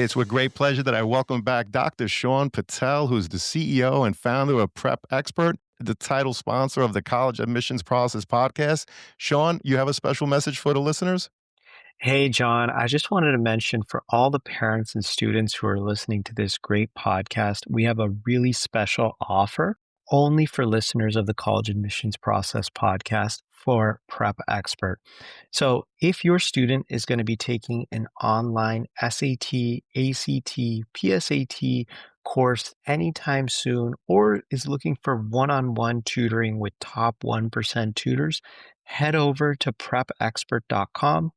It's with great pleasure that I welcome back Dr. Sean Patel, who's the CEO and founder of Prep Expert, the title sponsor of the College Admissions Process podcast. Sean, you have a special message for the listeners? Hey, John, I just wanted to mention for all the parents and students who are listening to this great podcast, we have a really special offer only for listeners of the College Admissions Process podcast for Prep Expert. So, if your student is going to be taking an online SAT, ACT, PSAT course anytime soon, or is looking for one on one tutoring with top 1% tutors, head over to prepexpert.com.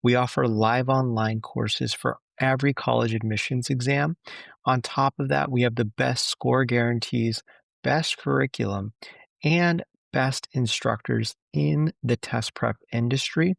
We offer live online courses for every college admissions exam. On top of that, we have the best score guarantees, best curriculum, and best instructors in the test prep industry.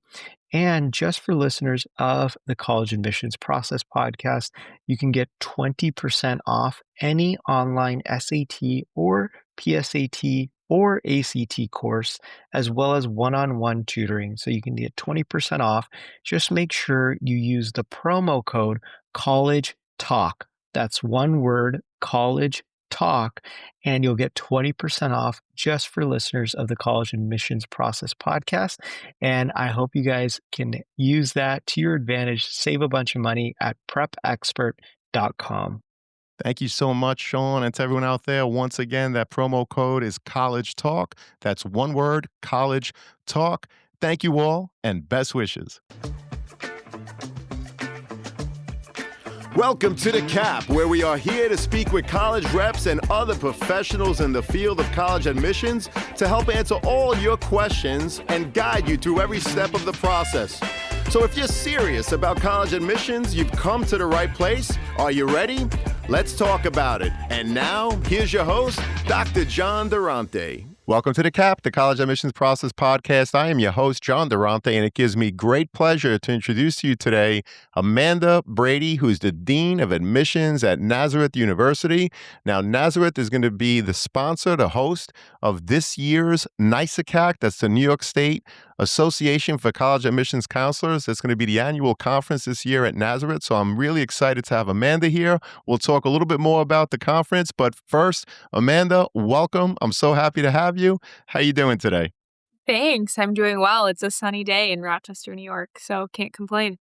And just for listeners of the College Admissions Process podcast, you can get 20% off any online SAT or PSAT or ACT course, as well as one-on-one tutoring. So you can get 20% off. Just make sure you use the promo code College Talk. That's one word, College Talk, and you'll get 20% off just for listeners of the College Admissions Process podcast. And I hope you guys can use that to your advantage, save a bunch of money at prepexpert.com. Thank you so much, Sean. And to everyone out there, once again, that promo code is College Talk. That's one word, College Talk. Thank you all, and best wishes. Welcome to The Cap, where we are here to speak with college reps and other professionals in the field of college admissions to help answer all your questions and guide you through every step of the process. So if you're serious about college admissions, you've come to the right place. Are you ready? Let's talk about it. And now, here's your host, Dr. John Durante. Welcome to The Cap, the College Admissions Process podcast. I am your host, John Durante, and it gives me great pleasure to introduce to you today Amanda Brady, who's the Dean of Admissions at Nazareth University. Now, Nazareth is going to be the sponsor, the host of this year's NYSACAC. That's the New York State Association for College Admissions Counselors. That's going to be the annual conference this year at Nazareth. So I'm really excited to have Amanda here. We'll talk a little bit more about the conference, but first, Amanda, welcome. I'm so happy to have you. How you doing today? Thanks. I'm doing well. It's a sunny day in Rochester, New York, so can't complain.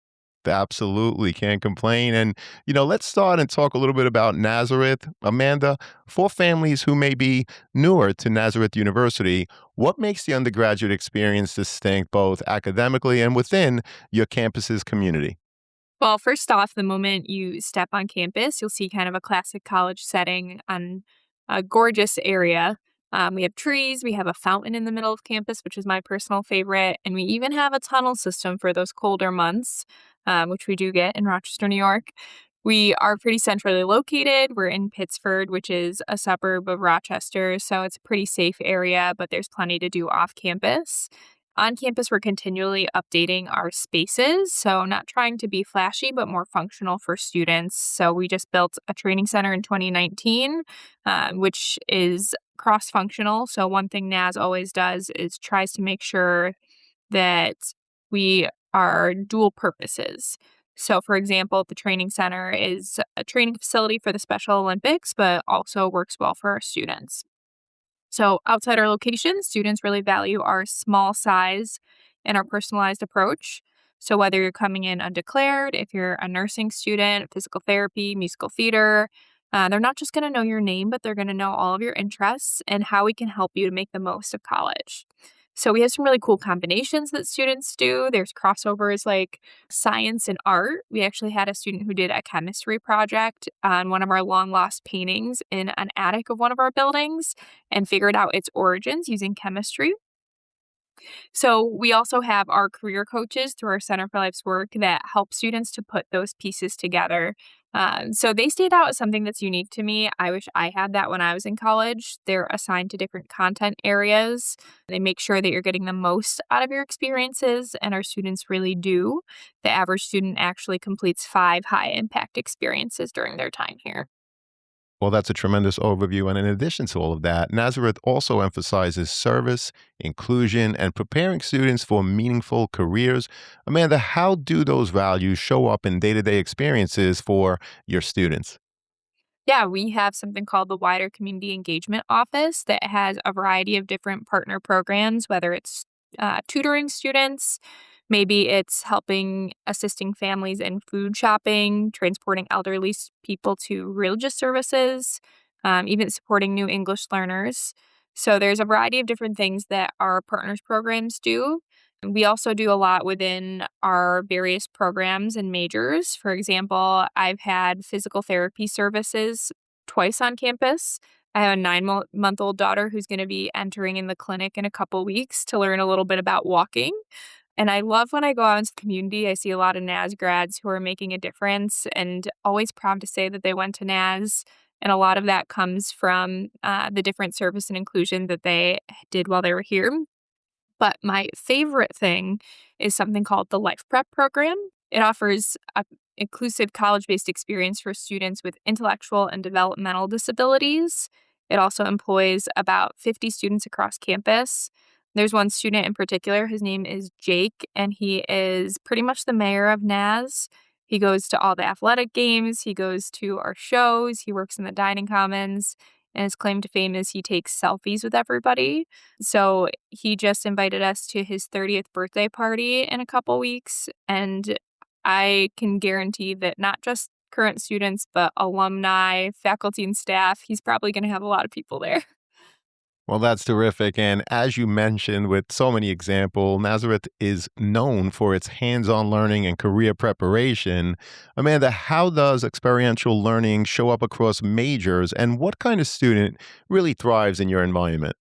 Absolutely. Can't complain. And, let's start and talk a little bit about Nazareth. Amanda, for families who may be newer to Nazareth University, what makes the undergraduate experience distinct both academically and within your campus's community? Well, first off, the moment you step on campus, you'll see kind of a classic college setting on a gorgeous area. We have trees, we have a fountain in the middle of campus, which is my personal favorite, and we even have a tunnel system for those colder months, which we do get in Rochester, New York. We are pretty centrally located. We're in Pittsford, which is a suburb of Rochester, so it's a pretty safe area, but there's plenty to do off campus. On campus, we're continually updating our spaces, so not trying to be flashy, but more functional for students. So we just built a training center in 2019, which is cross-functional. So one thing NAS always does is tries to make sure that we are dual purposes. So, for example, the training center is a training facility for the Special Olympics, but also works well for our students. So outside our location, students really value our small size and our personalized approach. So whether you're coming in undeclared, if you're a nursing student, physical therapy, musical theater, they're not just going to know your name, but they're going to know all of your interests and how we can help you to make the most of college. So we have some really cool combinations that students do. There's crossovers like science and art. We actually had a student who did a chemistry project on one of our long lost paintings in an attic of one of our buildings and figured out its origins using chemistry. So we also have our career coaches through our Center for Life's work that help students to put those pieces together. So they stayed out as something that's unique to me. I wish I had that when I was in college. They're assigned to different content areas. They make sure that you're getting the most out of your experiences, and our students really do. The average student actually completes 5 high-impact experiences during their time here. Well, that's a tremendous overview. And in addition to all of that, Nazareth also emphasizes service, inclusion, and preparing students for meaningful careers. Amanda, how do those values show up in day to day experiences for your students? Yeah, we have something called the Wider Community Engagement Office that has a variety of different partner programs, whether it's tutoring students, maybe it's helping assisting families in food shopping, transporting people to religious services, even supporting new English learners. So there's a variety of different things that our partners programs do. We also do a lot within our various programs and majors. For example, I've had physical therapy services twice on campus. I have a 9-month old daughter who's going to be entering in the clinic in a couple weeks to learn a little bit about walking. And I love when I go out into the community, I see a lot of NAS grads who are making a difference and always proud to say that they went to NAS. And a lot of that comes from the different service and inclusion that they did while they were here. But my favorite thing is something called the Life Prep program. It offers a inclusive college-based experience for students with intellectual and developmental disabilities. It also employs about 50 students across campus. There's one student in particular, his name is Jake, and he is pretty much the mayor of NAS. He goes to all the athletic games, he goes to our shows, he works in the dining commons, and his claim to fame is he takes selfies with everybody. So he just invited us to his 30th birthday party in a couple weeks, and I can guarantee that not just current students, but alumni, faculty, and staff, he's probably going to have a lot of people there. Well, that's terrific. And as you mentioned, with so many examples, Nazareth is known for its hands on learning and career preparation. Amanda, how does experiential learning show up across majors, and what kind of student really thrives in your environment?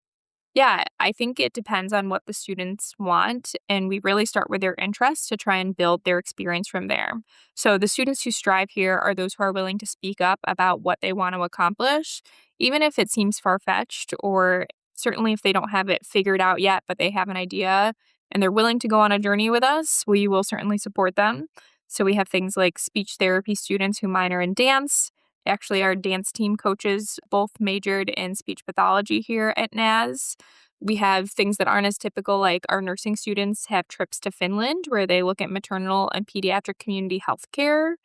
Yeah, I think it depends on what the students want, and we really start with their interests to try and build their experience from there. So, the students who strive here are those who are willing to speak up about what they want to accomplish, even if it seems far fetched, or certainly if they don't have it figured out yet, but they have an idea and they're willing to go on a journey with us, we will certainly support them. So, we have things like speech therapy students who minor in dance. Actually, our dance team coaches both majored in speech pathology here at NAS. We have things that aren't as typical, like our nursing students have trips to Finland where they look at maternal and pediatric community health care.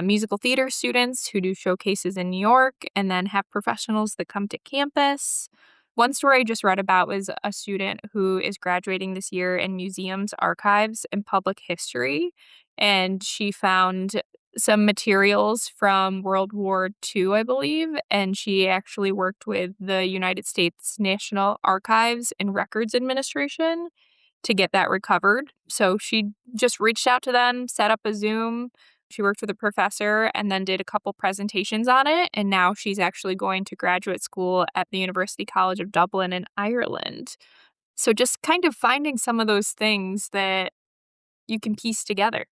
Musical theater students who do showcases in New York and then have professionals that come to campus. One story I just read about was a student who is graduating this year in museums, archives, and public history. And she found some materials from World War II, I believe, and she actually worked with the United States National Archives and Records Administration to get that recovered. So she just reached out to them, set up a Zoom. She worked with a professor and then did a couple presentations on it. And now she's actually going to graduate school at the University College of Dublin in Ireland. So just kind of finding some of those things that you can piece together.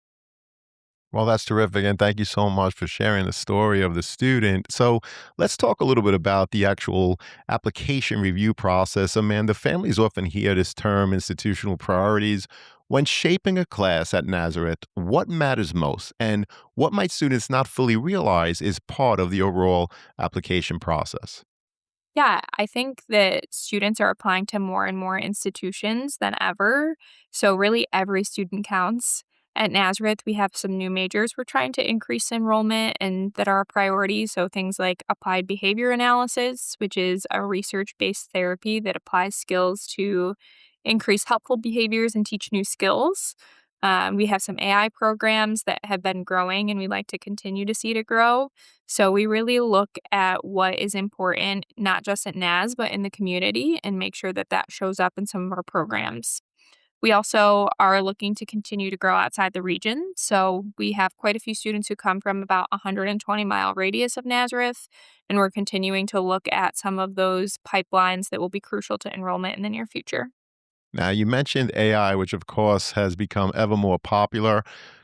Well, that's terrific. And thank you so much for sharing the story of the student. So let's talk a little bit about the actual application review process. Amanda, families often hear this term institutional priorities. When shaping a class at Nazareth, what matters most and what might students not fully realize is part of the overall application process? Yeah, I think that students are applying to more and more institutions than ever. So, really, every student counts. At Nazareth, we have some new majors we're trying to increase enrollment and that are a priority. So, things like applied behavior analysis, which is a research based therapy that applies skills to increase helpful behaviors and teach new skills. We have some AI programs that have been growing and we like to continue to see to grow. So we really look at what is important, not just at NAS, but in the community and make sure that that shows up in some of our programs. We also are looking to continue to grow outside the region. So we have quite a few students who come from about 120-mile radius of Nazareth, and we're continuing to look at some of those pipelines that will be crucial to enrollment in the near future. Now, you mentioned AI, which of course has become ever more popular.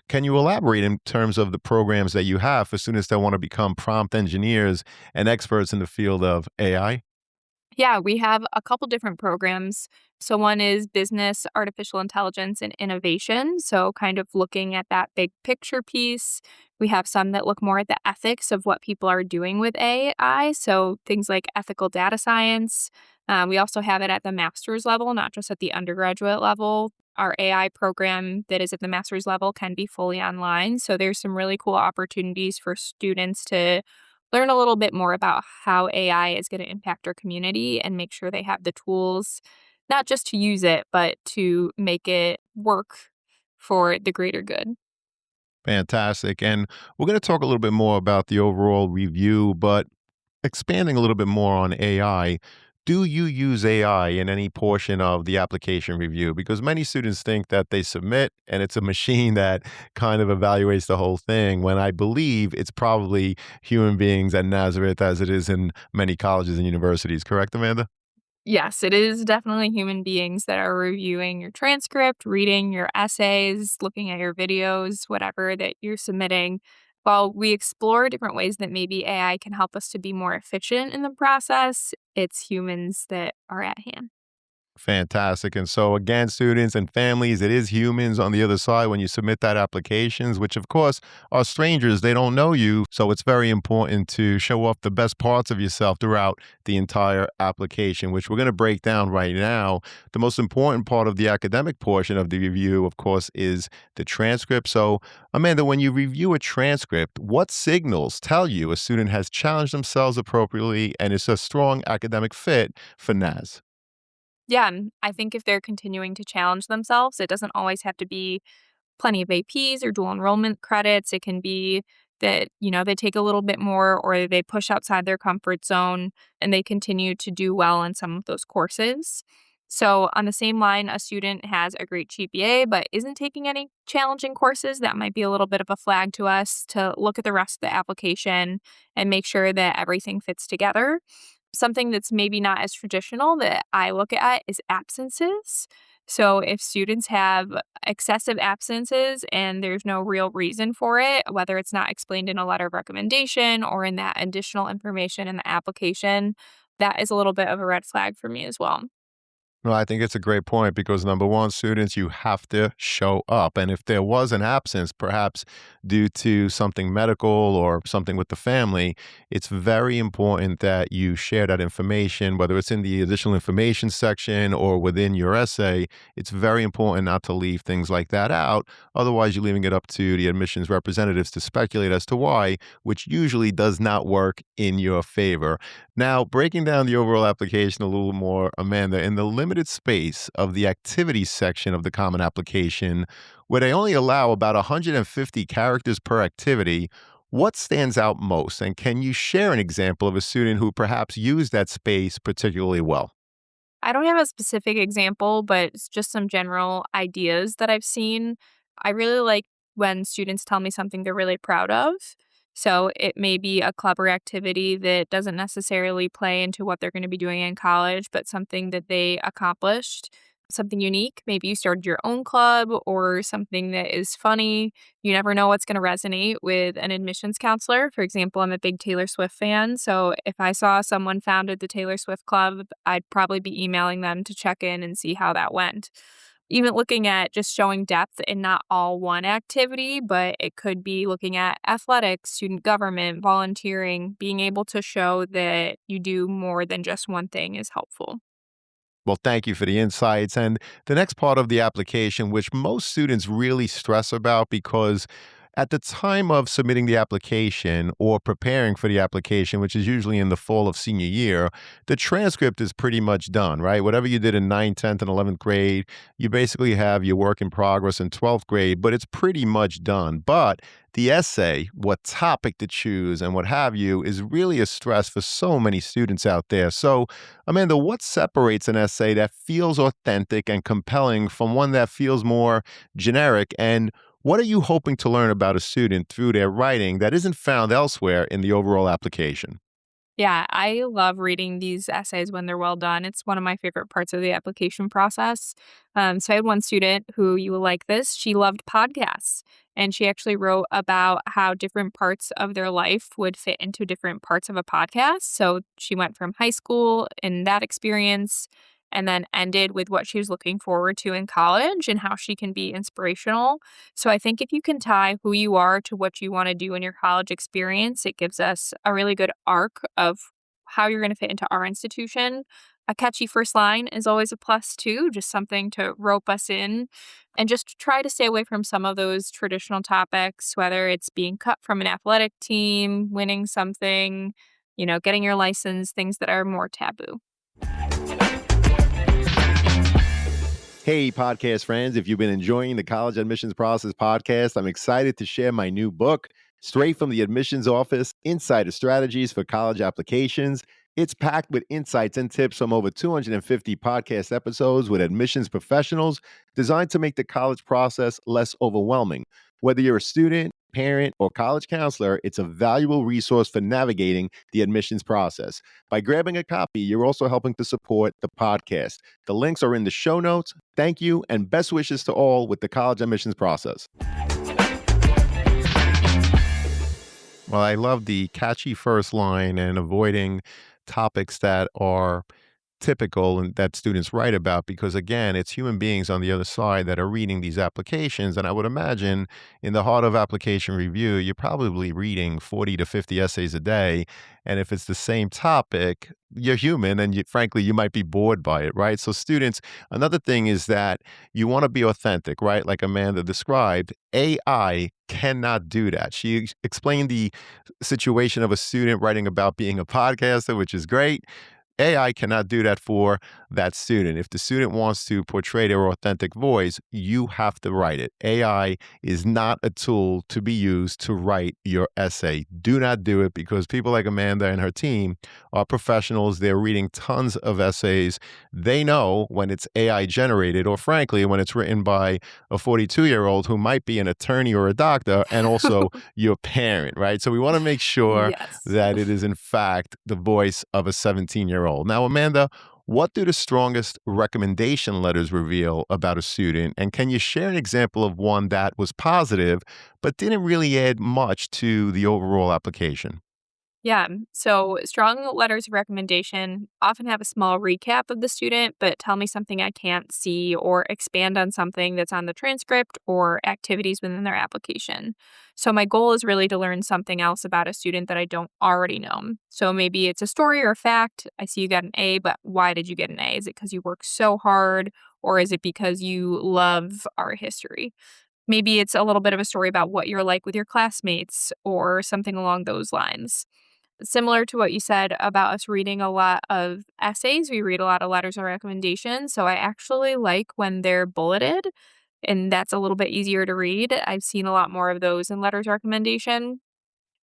Can you elaborate in terms of the programs that you have for students that want to become prompt engineers and experts in the field of AI? Yeah, we have a couple different programs. So one is business, artificial intelligence, and innovation. So kind of looking at that big picture piece. We have some that look more at the ethics of what people are doing with AI. So things like ethical data science. We also have it at the master's level, not just at the undergraduate level. Our AI program that is at the master's level can be fully online. So there's some really cool opportunities for students to learn a little bit more about how AI is going to impact our community and make sure they have the tools, not just to use it, but to make it work for the greater good. Fantastic. And we're going to talk a little bit more about the overall review, but expanding a little bit more on AI, do you use AI in any portion of the application review? Because many students think that they submit and it's a machine that kind of evaluates the whole thing, when I believe it's probably human beings at Nazareth as it is in many colleges and universities. Correct, Amanda? Yes, it is definitely human beings that are reviewing your transcript, reading your essays, looking at your videos, whatever that you're submitting. While we explore different ways that maybe AI can help us to be more efficient in the process, it's humans that are at hand. Fantastic. And so, again, students and families, it is humans on the other side when you submit that applications, which of course are strangers. They don't know you. So it's very important to show off the best parts of yourself throughout the entire application, which we're going to break down right now. The most important part of the academic portion of the review, of course, is the transcript. So, Amanda, when you review a transcript, what signals tell you a student has challenged themselves appropriately and is a strong academic fit for NAS? Yeah, I think if they're continuing to challenge themselves, it doesn't always have to be plenty of APs or dual enrollment credits. It can be that, they take a little bit more or they push outside their comfort zone and they continue to do well in some of those courses. So, on the same line, a student has a great GPA but isn't taking any challenging courses. That might be a little bit of a flag to us to look at the rest of the application and make sure that everything fits together. Something that's maybe not as traditional that I look at is absences. So if students have excessive absences and there's no real reason for it, whether it's not explained in a letter of recommendation or in that additional information in the application, that is a little bit of a red flag for me as well. No, I think it's a great point because number one, students, you have to show up. And if there was an absence, perhaps due to something medical or something with the family, it's very important that you share that information, whether it's in the additional information section or within your essay. It's very important not to leave things like that out. Otherwise, you're leaving it up to the admissions representatives to speculate as to why, which usually does not work in your favor. Now, breaking down the overall application a little more, Amanda, in the limited space of the activities section of the Common Application, where they only allow about 150 characters per activity, what stands out most? And can you share an example of a student who perhaps used that space particularly well? I don't have a specific example, but it's just some general ideas that I've seen. I really like when students tell me something they're really proud of. So it may be a clever activity that doesn't necessarily play into what they're going to be doing in college, but something that they accomplished, something unique. Maybe you started your own club or something that is funny. You never know what's going to resonate with an admissions counselor. For example, I'm a big Taylor Swift fan. So if I saw someone founded the Taylor Swift Club, I'd probably be emailing them to check in and see how that went. Even looking at just showing depth in not all one activity, but it could be looking at athletics, student government, volunteering, being able to show that you do more than just one thing is helpful. Well, thank you for the insights. And the next part of the application, which most students really stress about because at the time of submitting the application or preparing for the application, which is usually in the fall of senior year, the transcript is pretty much done, right? Whatever you did in ninth, 10th, and 11th grade, you basically have your work in progress in 12th grade, but it's pretty much done. But the essay, what topic to choose and what have you, is really a stress for so many students out there. So, Amanda, what separates an essay that feels authentic and compelling from one that feels more generic? And what are you hoping to learn about a student through their writing that isn't found elsewhere in the overall application? Yeah, I love reading these essays when they're well done. It's one of my favorite parts of the application process. So I had one student who you will like this. She loved podcasts, and she actually wrote about how different parts of their life would fit into different parts of a podcast. So she went from high school in that experience and then ended with what she was looking forward to in college and how she can be inspirational. So I think if you can tie who you are to what you want to do in your college experience, it gives us a really good arc of how you're going to fit into our institution. A catchy first line is always a plus too, just something to rope us in and just try to stay away from some of those traditional topics, whether it's being cut from an athletic team, winning something, getting your license, things that are more taboo. Hey, podcast friends, if you've been enjoying the College Admissions Process podcast, I'm excited to share my new book, Straight from the Admissions Office, Insider Strategies for College Applications. It's packed with insights and tips from over 250 podcast episodes with admissions professionals designed to make the college process less overwhelming. Whether you're a student, parent, or college counselor, it's a valuable resource for navigating the admissions process. By grabbing a copy, you're also helping to support the podcast. The links are in the show notes. Thank you and best wishes to all with the college admissions process. Well, I love the catchy first line and avoiding topics that are typical and that students write about because again it's human beings on the other side that are reading these applications, and I would imagine in the heart of application review you're probably reading 40 to 50 essays a day, and if it's the same topic you're human and frankly you might be bored by it, right? So students, another thing is that you want to be authentic, right? Like Amanda described, AI cannot do that. She explained the situation of a student writing about being a podcaster, which is great. AI cannot do that for that student. If the student wants to portray their authentic voice, you have to write it. AI is not a tool to be used to write your essay. Do not do it because people like Amanda and her team are professionals. They're reading tons of essays. They know when it's AI generated, or frankly, when it's written by a 42-year-old who might be an attorney or a doctor and also your parent, right? So we want to make sure Yes. that it is in fact the voice of a 17-year-old. Now, Amanda, what do the strongest recommendation letters reveal about a student? And can you share an example of one that was positive, but didn't really add much to the overall application? Yeah. So strong letters of recommendation often have a small recap of the student, but tell me something I can't see or expand on something that's on the transcript or activities within their application. So my goal is really to learn something else about a student that I don't already know. So maybe it's a story or a fact. I see you got an A, but why did you get an A? Is it because you work so hard, or is it because you love art history? Maybe it's a little bit of a story about what you're like with your classmates or something along those lines. Similar to what you said about us reading a lot of essays, we read a lot of letters of recommendation. So I actually like when they're bulleted, and that's a little bit easier to read. I've seen a lot more of those in letters of recommendation.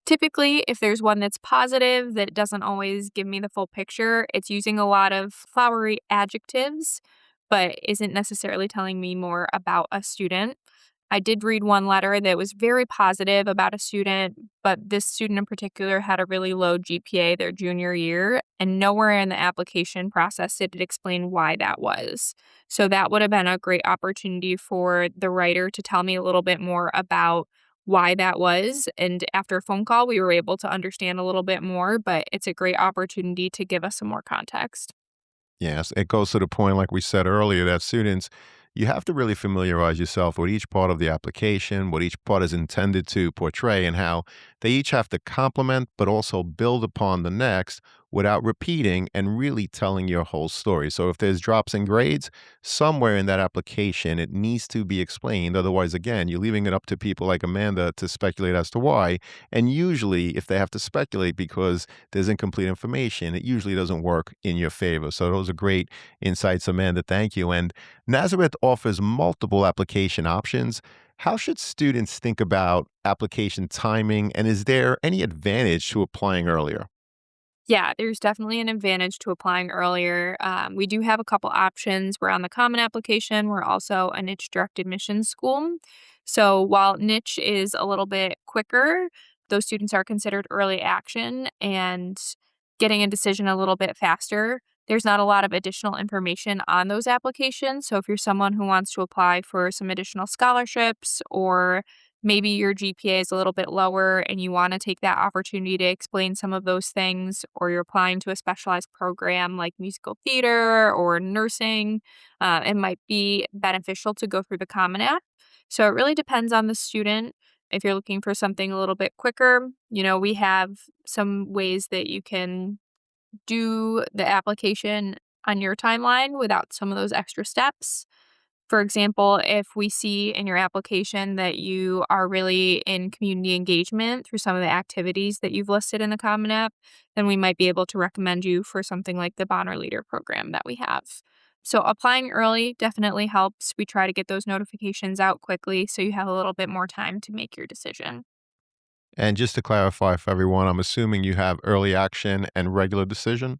Typically, if there's one that's positive that doesn't always give me the full picture, it's using a lot of flowery adjectives, but isn't necessarily telling me more about a student. I did read one letter that was very positive about a student, but this student in particular had a really low GPA their junior year, and nowhere in the application process did it explain why that was. So that would have been a great opportunity for the writer to tell me a little bit more about why that was. And after a phone call, we were able to understand a little bit more, but it's a great opportunity to give us some more context. Yes, it goes to the point, like we said earlier, that students, you have to really familiarize yourself with each part of the application, what each part is intended to portray, and how they each have to complement but also build upon the next without repeating and really telling your whole story. So if there's drops in grades, somewhere in that application, it needs to be explained. Otherwise, again, you're leaving it up to people like Amanda to speculate as to why. And usually, if they have to speculate because there's incomplete information, it usually doesn't work in your favor. So those are great insights, Amanda. Thank you. And Nazareth offers multiple application options. How should students think about application timing, and is there any advantage to applying earlier? Yeah, there's definitely an advantage to applying earlier. We do have a couple options. We're on the common application. We're also a niche direct admission school. So while niche is a little bit quicker, those students are considered early action. And getting a decision a little bit faster. There's not a lot of additional information on those applications. So if you're someone who wants to apply for some additional scholarships, or maybe your GPA is a little bit lower and you want to take that opportunity to explain some of those things, or you're applying to a specialized program like musical theater or nursing, it might be beneficial to go through the Common App. So it really depends on the student. If you're looking for something a little bit quicker, we have some ways that you can do the application on your timeline without some of those extra steps. For example, if we see in your application that you are really in community engagement through some of the activities that you've listed in the Common App, then we might be able to recommend you for something like the Bonner Leader program that we have. So applying early definitely helps. We try to get those notifications out quickly so you have a little bit more time to make your decision. And just to clarify for everyone, I'm assuming you have early action and regular decision.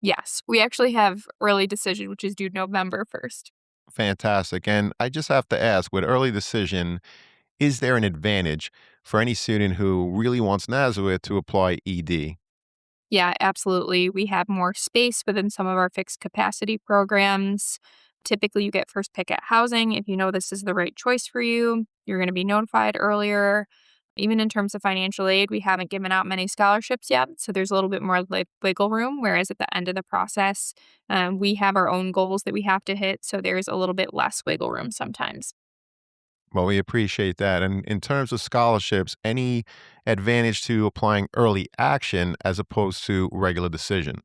Yes, we actually have early decision, which is due November 1st. Fantastic. And I just have to ask, with early decision, is there an advantage for any student who really wants Nazareth to apply ED? Yeah, absolutely. We have more space within some of our fixed capacity programs. Typically, you get first pick at housing. If you know this is the right choice for you, you're going to be notified earlier. Even in terms of financial aid, we haven't given out many scholarships yet. So there's a little bit more wiggle room. Whereas at the end of the process, we have our own goals that we have to hit. So there's a little bit less wiggle room sometimes. Well, we appreciate that. And in terms of scholarships, any advantage to applying early action as opposed to regular decision?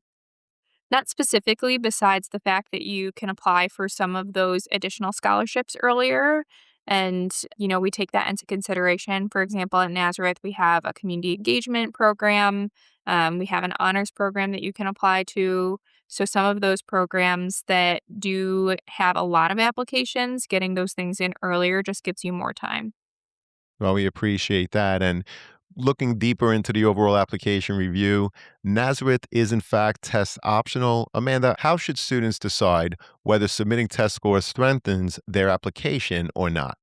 Not specifically, besides the fact that you can apply for some of those additional scholarships earlier. And, we take that into consideration. For example, at Nazareth, we have a community engagement program. We have an honors program that you can apply to. So, some of those programs that do have a lot of applications, getting those things in earlier just gives you more time. Well, we appreciate that. And looking deeper into the overall application review, Nazareth is in fact test optional. Amanda, how should students decide whether submitting test scores strengthens their application or not?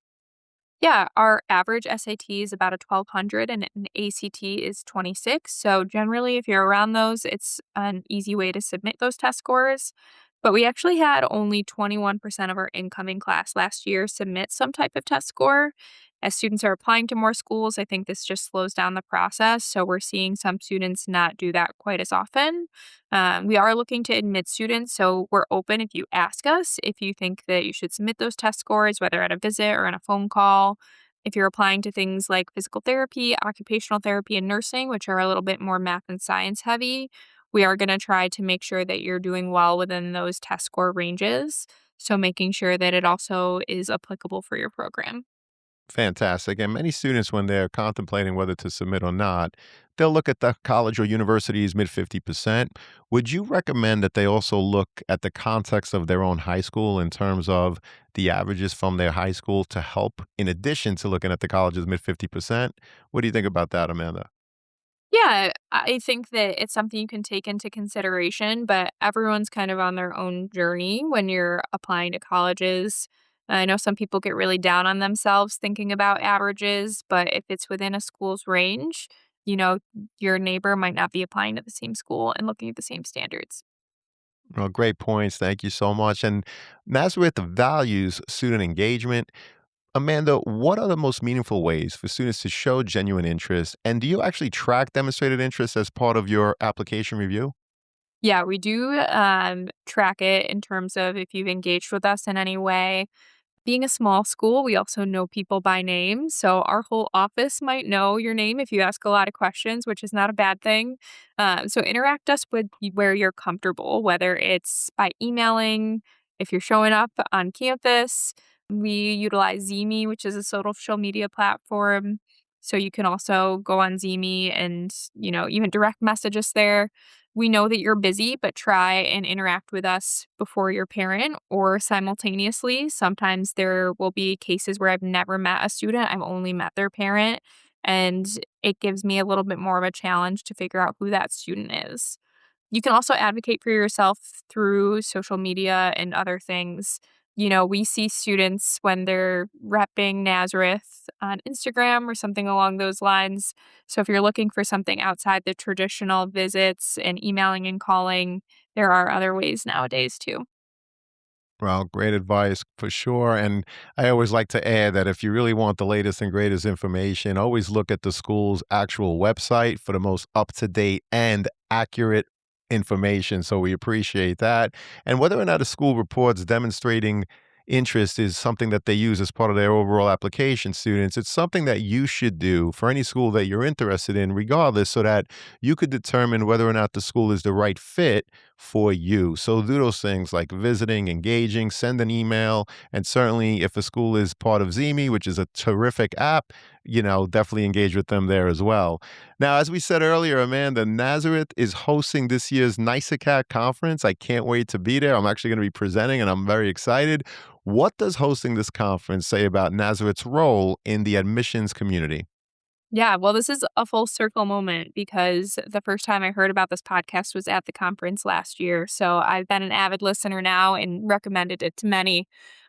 Yeah, our average SAT is about a 1200 and an ACT is 26. So generally, if you're around those, it's an easy way to submit those test scores. But we actually had only 21% of our incoming class last year submit some type of test score. As students are applying to more schools, I think this just slows down the process. So we're seeing some students not do that quite as often. We are looking to admit students, so we're open if you ask us if you think that you should submit those test scores, whether at a visit or on a phone call. If you're applying to things like physical therapy, occupational therapy, and nursing, which are a little bit more math and science heavy, we are going to try to make sure that you're doing well within those test score ranges. So making sure that it also is applicable for your program. Fantastic. And many students, when they're contemplating whether to submit or not, they'll look at the college or university's mid 50%. Would you recommend that they also look at the context of their own high school in terms of the averages from their high school to help, in addition to looking at the college's mid 50%? What do you think about that, Amanda? Yeah, I think that it's something you can take into consideration, but everyone's kind of on their own journey when you're applying to colleges. I know some people get really down on themselves thinking about averages, but if it's within a school's range, you know, your neighbor might not be applying to the same school and looking at the same standards. Well, great points. Thank you so much. And Nazareth values student engagement. Amanda, what are the most meaningful ways for students to show genuine interest? And do you actually track demonstrated interest as part of your application review? Yeah, we do track it in terms of if you've engaged with us in any way. Being a small school, we also know people by name. So our whole office might know your name if you ask a lot of questions, which is not a bad thing. So interact us with where you're comfortable, whether it's by emailing, if you're showing up on campus. We utilize Zeme, which is a social media platform. So you can also go on Zeme and, even direct message us there. We know that you're busy, but try and interact with us before your parent or simultaneously. Sometimes there will be cases where I've never met a student, I've only met their parent, and it gives me a little bit more of a challenge to figure out who that student is. You can also advocate for yourself through social media and other things. we see students when they're repping Nazareth on Instagram or something along those lines. So if you're looking for something outside the traditional visits and emailing and calling, there are other ways nowadays too. Well, great advice for sure. And I always like to add that if you really want the latest and greatest information, always look at the school's actual website for the most up to date and accurate information. So we appreciate that. And whether or not a school reports demonstrating interest is something that they use as part of their overall application, students, it's something that you should do for any school that you're interested in, regardless, so that you could determine whether or not the school is the right fit for you. So do those things like visiting, engaging, send an email, and certainly if a school is part of Zemi, which is a terrific app, definitely engage with them there as well. Now, as we said earlier, Amanda, Nazareth is hosting this year's NICECAT conference. I can't wait to be there. I'm actually going to be presenting and I'm very excited. What does hosting this conference say about Nazareth's role in the admissions community? Yeah, well, this is a full circle moment because the first time I heard about this podcast was at the conference last year. So I've been an avid listener now and recommended it to many.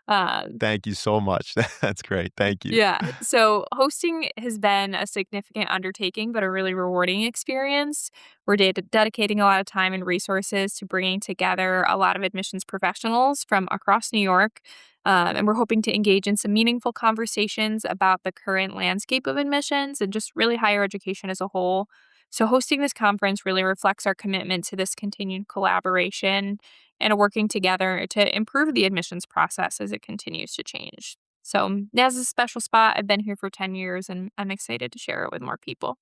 Uh, Thank you so much. That's great. Thank you. yeah, so hosting has been a significant undertaking, but a really rewarding experience. We're dedicating a lot of time and resources to bringing together a lot of admissions professionals from across New York. And we're hoping to engage in some meaningful conversations about the current landscape of admissions and just really higher education as a whole. So, hosting this conference really reflects our commitment to this continued collaboration and working together to improve the admissions process as it continues to change. So, NAS is a special spot. I've been here for 10 years and I'm excited to share it with more people.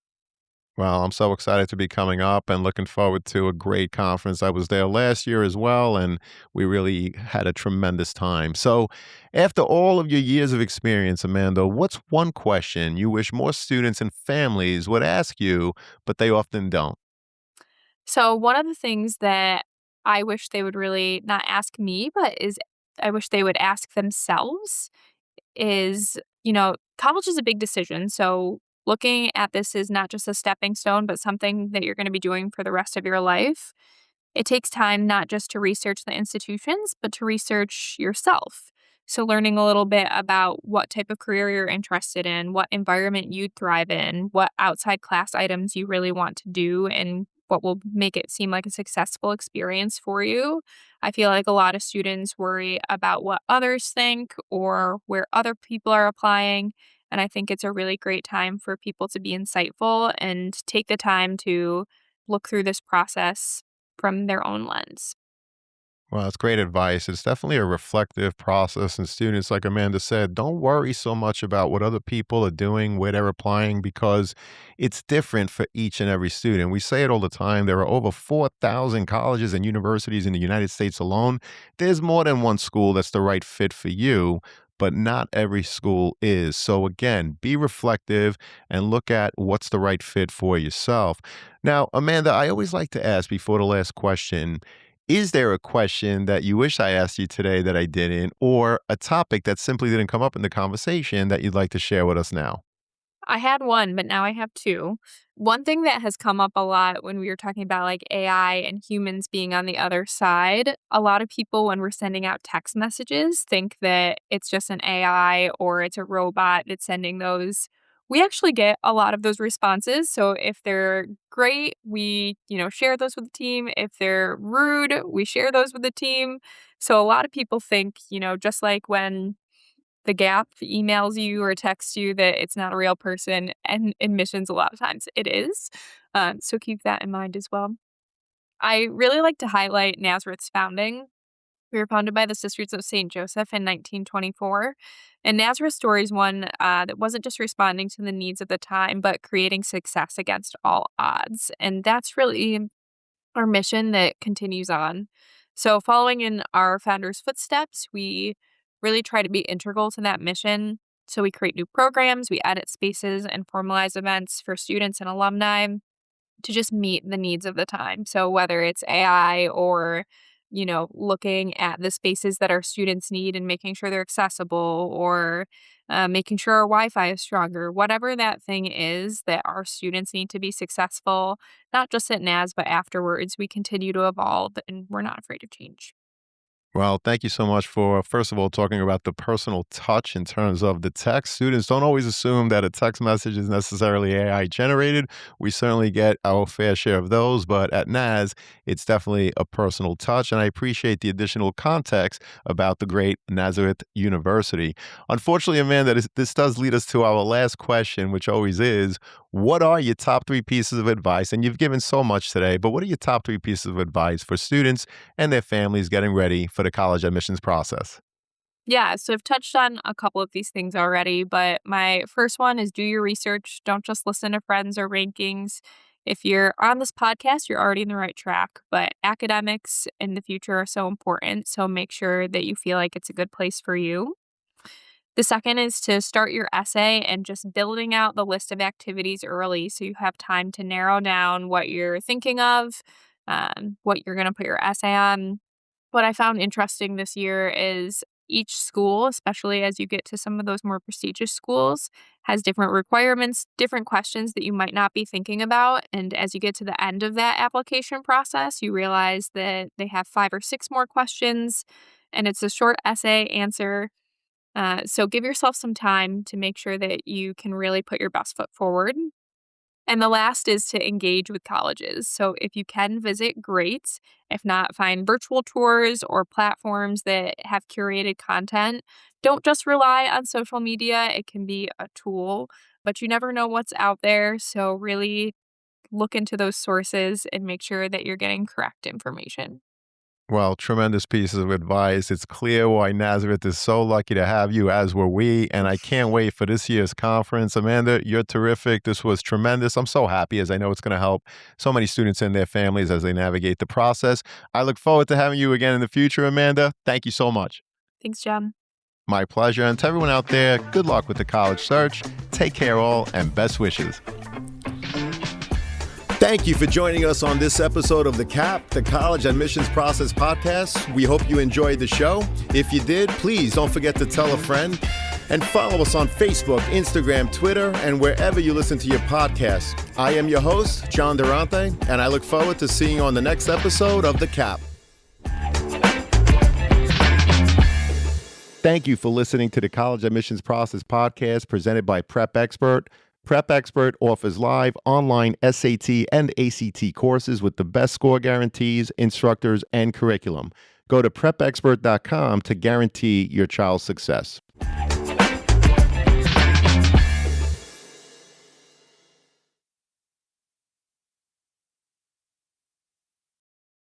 Well, I'm so excited to be coming up and looking forward to a great conference. I was there last year as well, and we really had a tremendous time. So, after all of your years of experience, Amanda, what's one question you wish more students and families would ask you, but they often don't? So, one of the things that I wish they would really not ask me, but is I wish they would ask themselves is, college is a big decision. So looking at this is not just a stepping stone, but something that you're going to be doing for the rest of your life. It takes time not just to research the institutions, but to research yourself. So, learning a little bit about what type of career you're interested in, what environment you'd thrive in, what outside class items you really want to do, and what will make it seem like a successful experience for you. I feel like a lot of students worry about what others think or where other people are applying. And I think it's a really great time for people to be insightful and take the time to look through this process from their own lens. Well, that's great advice. It's definitely a reflective process. And students, like Amanda said, don't worry so much about what other people are doing, where they're applying, because it's different for each and every student. We say it all the time. There are over 4,000 colleges and universities in the United States alone. There's more than one school that's the right fit for you, but not every school is. So, again, be reflective and look at what's the right fit for yourself. Now, Amanda, I always like to ask before the last question, is there a question that you wish I asked you today that I didn't, or a topic that simply didn't come up in the conversation that you'd like to share with us now? I had one, but now I have two. One thing that has come up a lot when we were talking about like AI and humans being on the other side, a lot of people, when we're sending out text messages, think that it's just an AI or it's a robot that's sending those. We actually get a lot of those responses. So if they're great, we, share those with the team. If they're rude, we share those with the team. So a lot of people think, just like when the Gap emails you or texts you that it's not a real person, and admissions a lot of times it is. So keep that in mind as well. I really like to highlight Nazareth's founding. We were founded by the Sisters of St. Joseph in 1924. And Nazareth's story is one that wasn't just responding to the needs of the time, but creating success against all odds. And that's really our mission that continues on. So, following in our founder's footsteps, we really try to be integral to that mission. So, we create new programs, we edit spaces, and formalize events for students and alumni to just meet the needs of the time. So, whether it's AI or looking at the spaces that our students need and making sure they're accessible or making sure our Wi-Fi is stronger, whatever that thing is that our students need to be successful, not just at NAS, but afterwards, we continue to evolve and we're not afraid of change. Well, thank you so much for, first of all, talking about the personal touch in terms of the text. Students don't always assume that a text message is necessarily AI generated. We certainly get our fair share of those, but at NAS, it's definitely a personal touch. And I appreciate the additional context about the great Nazareth University. Unfortunately, Amanda, this does lead us to our last question, which always is, what are your top three pieces of advice? And you've given so much today, but what are your top three pieces of advice for students and their families getting ready for the college admissions process? Yeah, so I've touched on a couple of these things already, but my first one is do your research. Don't just listen to friends or rankings. If you're on this podcast, you're already in the right track, but academics in the future are so important. So make sure that you feel like it's a good place for you. The second is to start your essay and just building out the list of activities early so you have time to narrow down what you're thinking of, what you're going to put your essay on. What I found interesting this year is each school, especially as you get to some of those more prestigious schools, has different requirements, different questions that you might not be thinking about. And as you get to the end of that application process, you realize that they have 5 or 6 more questions and it's a short essay answer. So give yourself some time to make sure that you can really put your best foot forward. And the last is to engage with colleges. So if you can visit, great. If not, find virtual tours or platforms that have curated content. Don't just rely on social media. It can be a tool, but you never know what's out there. So really look into those sources and make sure that you're getting correct information. Well, tremendous pieces of advice. It's clear why Nazareth is so lucky to have you, as were we. And I can't wait for this year's conference. Amanda, you're terrific. This was tremendous. I'm so happy, as I know it's going to help so many students and their families as they navigate the process. I look forward to having you again in the future, Amanda. Thank you so much. Thanks, John. My pleasure. And to everyone out there, good luck with the college search. Take care all, and best wishes. Thank you for joining us on this episode of the CAP, the College Admissions Process Podcast. We hope you enjoyed the show. If you did, please don't forget to tell a friend and follow us on Facebook, Instagram, Twitter, and wherever you listen to your podcasts. I am your host, John Durante, and I look forward to seeing you on the next episode of the CAP. Thank you for listening to the College Admissions Process Podcast presented by Prep Expert. Prep Expert offers live online SAT and ACT courses with the best score guarantees, instructors, and curriculum. Go to prepexpert.com to guarantee your child's success.